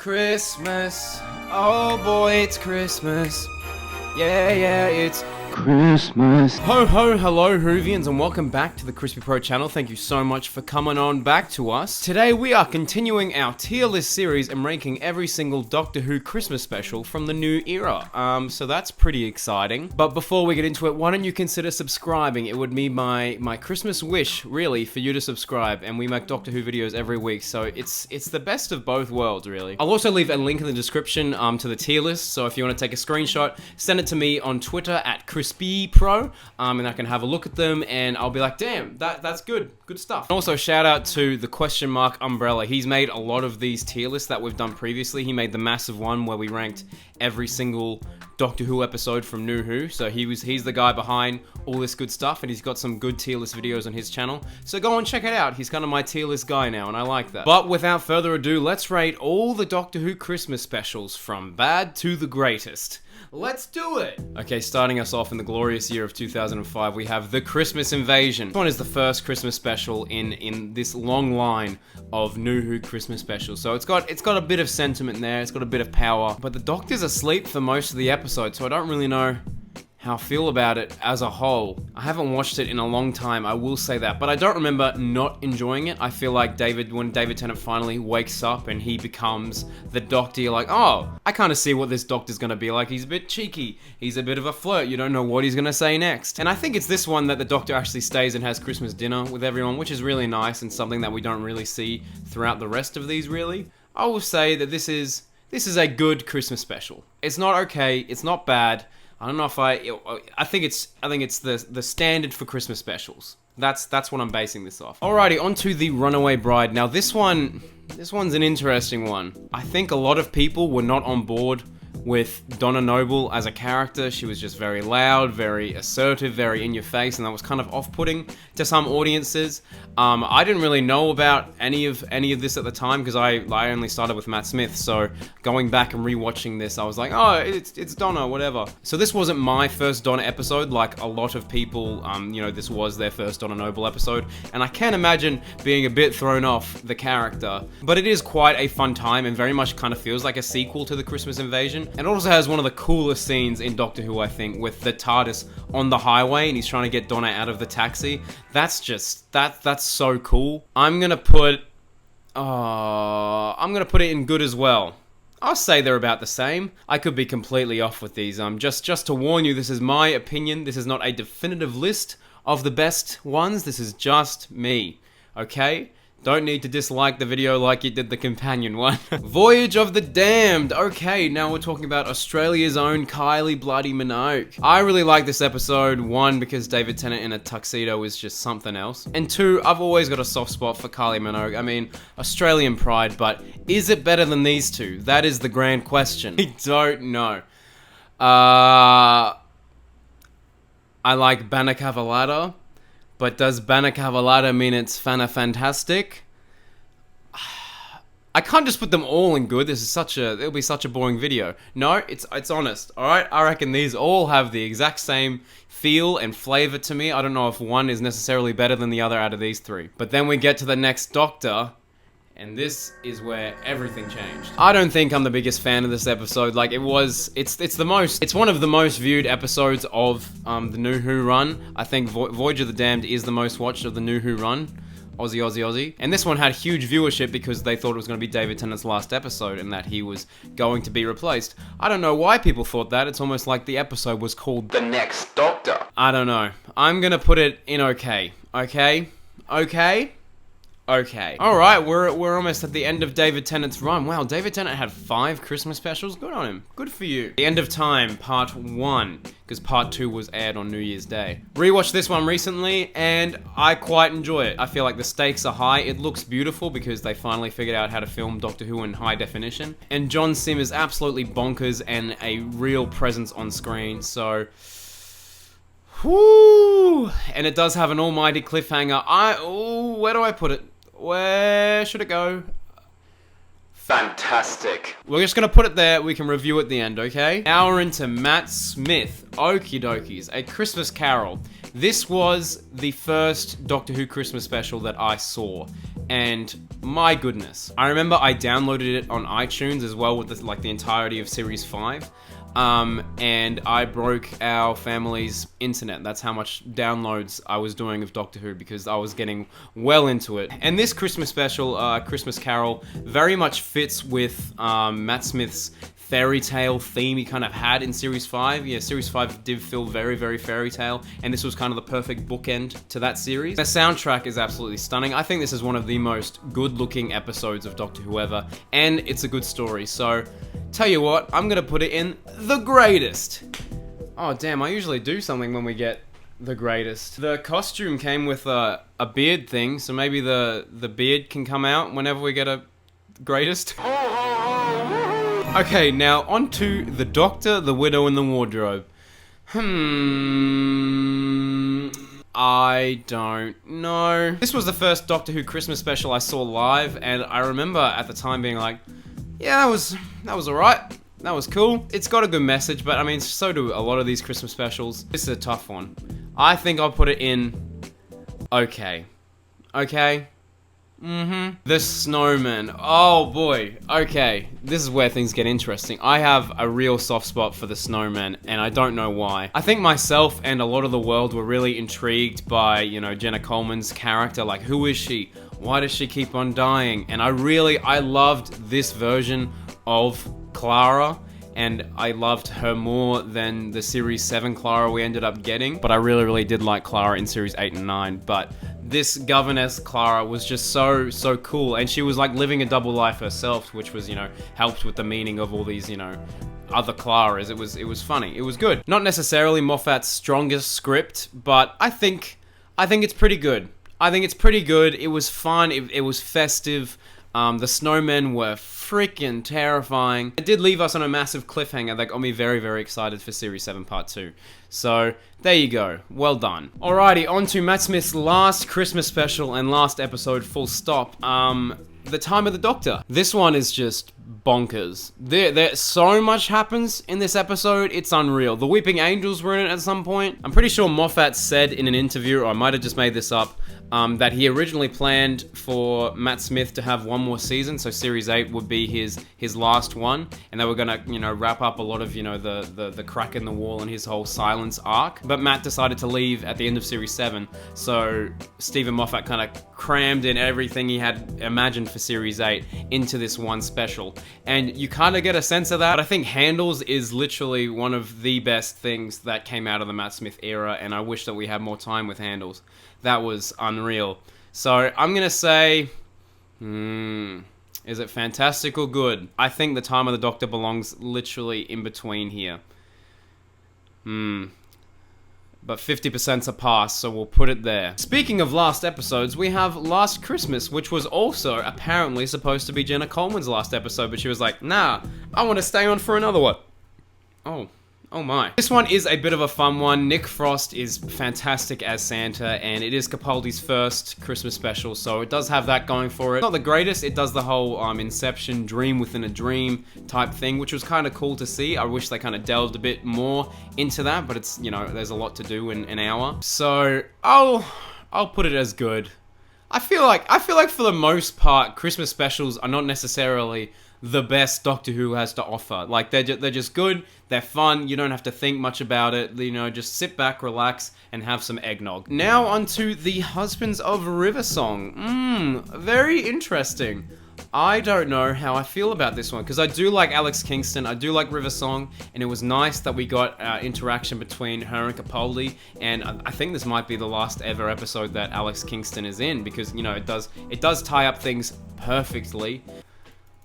Christmas. Oh boy, it's Christmas. Yeah, it's Christmas. Ho ho, hello Whovians, and welcome back to the Crispy Pro channel. Thank you so much for coming on back to us. Today we are continuing our tier list series and ranking every single Doctor Who Christmas special from the new era. So that's pretty exciting. But before we get into it, why don't you consider subscribing? It would be my Christmas wish, really, for you to subscribe. And we make Doctor Who videos every week, so it's the best of both worlds, really. I'll also leave a link in the description to the tier list. So if you want to take a screenshot, send it to me on Twitter at CrispyPro, and I can have a look at them, and I'll be like, damn, that's good stuff. And also, shout out to the question mark Umbrella. He's made a lot of these tier lists that we've done previously. He made the massive one where we ranked every single Doctor Who episode from New Who, so he's the guy behind all this good stuff, and he's got some good tier list videos on his channel, so go and check it out. He's kind of my tier list guy now, and I like that. But without further ado, let's rate all the Doctor Who Christmas specials from bad to the greatest. Let's do it! Okay, starting us off in the glorious year of 2005, we have The Christmas Invasion. This one is the first Christmas special in this long line of New Who Christmas specials. So it's got a bit of sentiment there, it's got a bit of power, but the Doctor's asleep for most of the episode, so I don't really know how I feel about it as a whole. I haven't watched it in a long time, I will say that, but I don't remember not enjoying it. I feel like when David Tennant finally wakes up and he becomes the Doctor, you're like, oh, I kind of see what this Doctor's gonna be like. He's a bit cheeky, he's a bit of a flirt, you don't know what he's gonna say next. And I think it's this one that the Doctor actually stays and has Christmas dinner with everyone, which is really nice and something that we don't really see throughout the rest of these, really. I will say that this is a good Christmas special. It's not okay, it's not bad. I don't know if I think it's the standard for Christmas specials. That's what I'm basing this off. Alrighty, on to the Runaway Bride. Now this one's an interesting one. I think a lot of people were not on board with Donna Noble as a character. She was just very loud, very assertive, very in your face, and that was kind of off-putting to some audiences. I didn't really know about any of this at the time because I only started with Matt Smith, so going back and rewatching this, I was like, oh, it's Donna, whatever. So this wasn't my first Donna episode, like a lot of people, this was their first Donna Noble episode, and I can imagine being a bit thrown off the character, but it is quite a fun time and very much kind of feels like a sequel to The Christmas Invasion. And it also has one of the coolest scenes in Doctor Who, I think, with the TARDIS on the highway and he's trying to get Donna out of the taxi. That's so cool. I'm gonna put it in good as well. I'll say they're about the same. I could be completely off with these. Just to warn you, this is my opinion. This is not a definitive list of the best ones. This is just me. Okay? Don't need to dislike the video like you did the companion one. Voyage of the Damned. Okay, now we're talking about Australia's own Kylie Bloody Minogue. I really like this episode. One, because David Tennant in a tuxedo is just something else. And two, I've always got a soft spot for Kylie Minogue. I mean, Australian pride, but is it better than these two? That is the grand question. I don't know. I like Banna Cavalata. But does Banna Cavalata mean it's fantastic? I can't just put them all in good. It'll be such a boring video. No, it's honest. Alright, I reckon these all have the exact same feel and flavor to me. I don't know if one is necessarily better than the other out of these three. But then we get to the next Doctor, and this is where everything changed. I don't think I'm the biggest fan of this episode. Like, it's one of the most viewed episodes of the New Who run. I think Voyage of the Damned is the most watched of the New Who run. Aussie. And this one had huge viewership because they thought it was going to be David Tennant's last episode and that he was going to be replaced. I don't know why people thought that. It's almost like the episode was called The Next Doctor. I don't know. I'm gonna put it in okay. Okay? Alright, we're almost at the end of David Tennant's run. Wow, David Tennant had 5 Christmas specials? Good on him. Good for you. The End of Time, Part 1, because Part 2 was aired on New Year's Day. Rewatched this one recently, and I quite enjoy it. I feel like the stakes are high. It looks beautiful because they finally figured out how to film Doctor Who in high definition. And John Sim is absolutely bonkers and a real presence on screen, so... whoo! And it does have an almighty cliffhanger. Where do I put it? Where should it go? Fantastic. We're just gonna put it there. We can review at the end, okay? Now we're into Matt Smith. Okie dokies. A Christmas Carol. This was the first Doctor Who Christmas special that I saw. And My goodness. I remember I downloaded it on iTunes as well with the entirety of Series 5. And I broke our family's internet. That's how much downloads I was doing of Doctor Who, because I was getting well into it. And this Christmas special, Christmas Carol, very much fits with Matt Smith's fairy tale theme he kind of had in Series 5. Yeah, Series 5 did feel very, very fairy tale, and this was kind of the perfect bookend to that series. The soundtrack is absolutely stunning. I think this is one of the most good-looking episodes of Doctor Who ever, and it's a good story, so tell you what, I'm gonna put it in the greatest. Oh damn, I usually do something when we get the greatest. The costume came with a beard thing, so maybe the beard can come out whenever we get a greatest. Okay, now on to the Doctor, the Widow, and the Wardrobe. I don't know. This was the first Doctor Who Christmas special I saw live, and I remember at the time being like, yeah, that was alright. That was cool. It's got a good message, but I mean, so do a lot of these Christmas specials. This is a tough one. I think I'll put it in okay. Okay? The Snowman. Oh boy. Okay. This is where things get interesting. I have a real soft spot for the Snowman, and I don't know why. I think myself and a lot of the world were really intrigued by, you know, Jenna Coleman's character. Like, who is she? Why does she keep on dying? And I loved this version of Clara, and I loved her more than the Series 7 Clara we ended up getting. But I really, really did like Clara in Series 8 and 9. But this governess Clara was just so cool, and she was like living a double life herself, which was, you know, helped with the meaning of all these, you know, other Claras. It was funny. It was good. Not necessarily Moffat's strongest script, but I think it's pretty good. I think it's pretty good. It was fun. It was festive. The snowmen were freaking terrifying. It did leave us on a massive cliffhanger that got me very, very excited for Series 7 Part 2. So, there you go. Well done. Alrighty, on to Matt Smith's last Christmas special and last episode, full stop. The Time of the Doctor. This one is just bonkers. There so much happens in this episode, it's unreal. The Weeping Angels were in it at some point. I'm pretty sure Moffat said in an interview, or I might have just made this up, that he originally planned for Matt Smith to have one more season, so Series 8 would be his last one, and they were gonna, you know, wrap up a lot of, you know, the crack in the wall and his whole silence arc. But Matt decided to leave at the end of Series 7, so Stephen Moffat kind of crammed in everything he had imagined for Series 8 into this one special. And you kind of get a sense of that, but I think Handles is literally one of the best things that came out of the Matt Smith era, and I wish that we had more time with Handles. That was unreal. So, I'm gonna say, is it fantastic or good? I think The Time of the Doctor belongs literally in between here. But 50%'s a pass, so we'll put it there. Speaking of last episodes, we have Last Christmas, which was also apparently supposed to be Jenna Coleman's last episode, but she was like, nah, I want to stay on for another one. Oh my. This one is a bit of a fun one. Nick Frost is fantastic as Santa, and it is Capaldi's first Christmas special, so it does have that going for it. Not the greatest, it does the whole Inception, dream within a dream type thing, which was kind of cool to see. I wish they kind of delved a bit more into that, but it's, you know, there's a lot to do in an hour. So, I'll put it as good. I feel like for the most part, Christmas specials are not necessarily the best Doctor Who has to offer. Like, they're just good, they're fun, you don't have to think much about it, you know, just sit back, relax, and have some eggnog. Now onto the Husbands of Riversong. Very interesting. I don't know how I feel about this one, because I do like Alex Kingston, I do like Riversong, and it was nice that we got interaction between her and Capaldi, and I think this might be the last ever episode that Alex Kingston is in, because, you know, it does tie up things perfectly.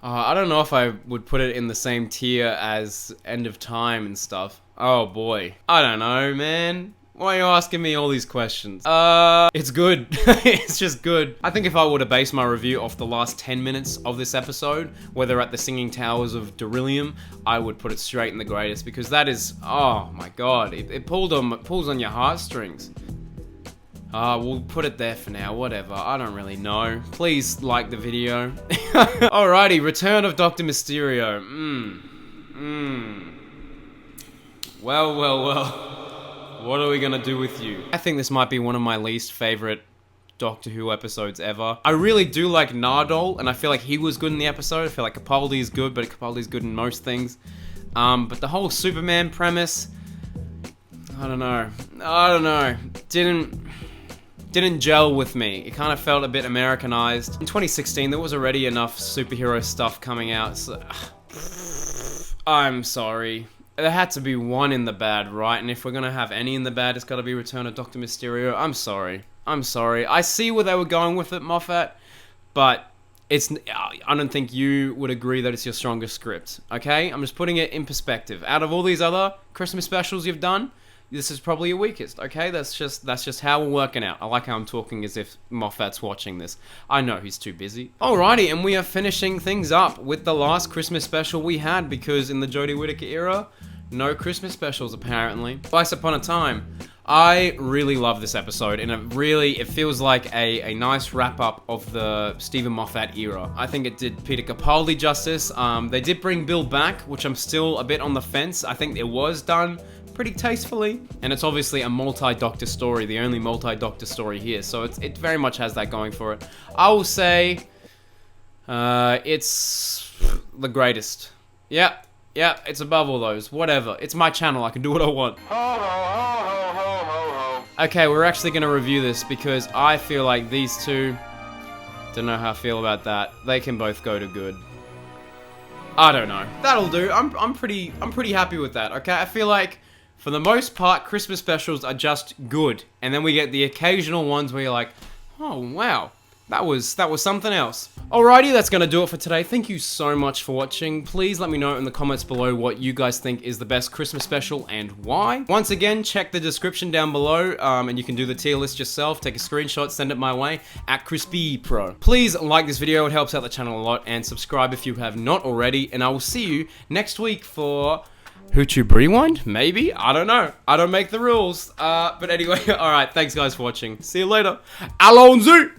I don't know if I would put it in the same tier as End of Time and stuff. Oh boy. I don't know, man. Why are you asking me all these questions? It's good. It's just good. I think if I were to base my review off the last 10 minutes of this episode, where they're at the Singing Towers of Darillium, I would put it straight in the greatest, because that is, oh my god, it pulls on your heartstrings. We'll put it there for now, whatever, I don't really know. Please like the video. Alrighty, Return of Dr. Mysterio. Well. What are we gonna do with you? I think this might be one of my least favorite Doctor Who episodes ever. I really do like Nardole, and I feel like he was good in the episode. I feel like Capaldi is good, but Capaldi's good in most things. But the whole Superman premise, I don't know. Didn't gel with me. It kind of felt a bit Americanized. In 2016, there was already enough superhero stuff coming out, so I'm sorry. There had to be one in the bad, right? And if we're gonna have any in the bad, it's gotta be Return of Dr. Mysterio. I'm sorry. I see where they were going with it, Moffat, but I don't think you would agree that it's your strongest script, okay? I'm just putting it in perspective. Out of all these other Christmas specials you've done, this is probably your weakest, okay? That's just how we're working out. I like how I'm talking as if Moffat's watching this. I know he's too busy. Alrighty, and we are finishing things up with the last Christmas special we had, because in the Jodie Whittaker era, no Christmas specials apparently. Twice Upon a Time. I really love this episode, and it feels like a nice wrap-up of the Stephen Moffat era. I think it did Peter Capaldi justice. They did bring Bill back, which I'm still a bit on the fence. I think it was done pretty tastefully, and it's obviously a multi-Doctor story, the only multi-Doctor story here, so it very much has that going for it. I will say it's the greatest. Yeah, it's above all those. Whatever. It's my channel. I can do what I want. Okay, we're actually going to review this because I feel like these two, don't know how I feel about that. They can both go to good. I don't know. That'll do. I'm pretty happy with that. Okay, I feel like for the most part, Christmas specials are just good, and then we get the occasional ones where you're like, oh wow, that was something else. Alrighty, that's gonna do it for today. Thank you so much for watching. Please let me know in the comments below what you guys think is the best Christmas special and why. Once again, check the description down below, and you can do the tier list yourself. Take a screenshot, send it my way at CrispyPro. Please like this video; it helps out the channel a lot, and subscribe if you have not already. And I will see you next week for YouTube Rewind? Maybe? I don't know. I don't make the rules. But anyway, alright, thanks guys for watching. See you later. Alonzi!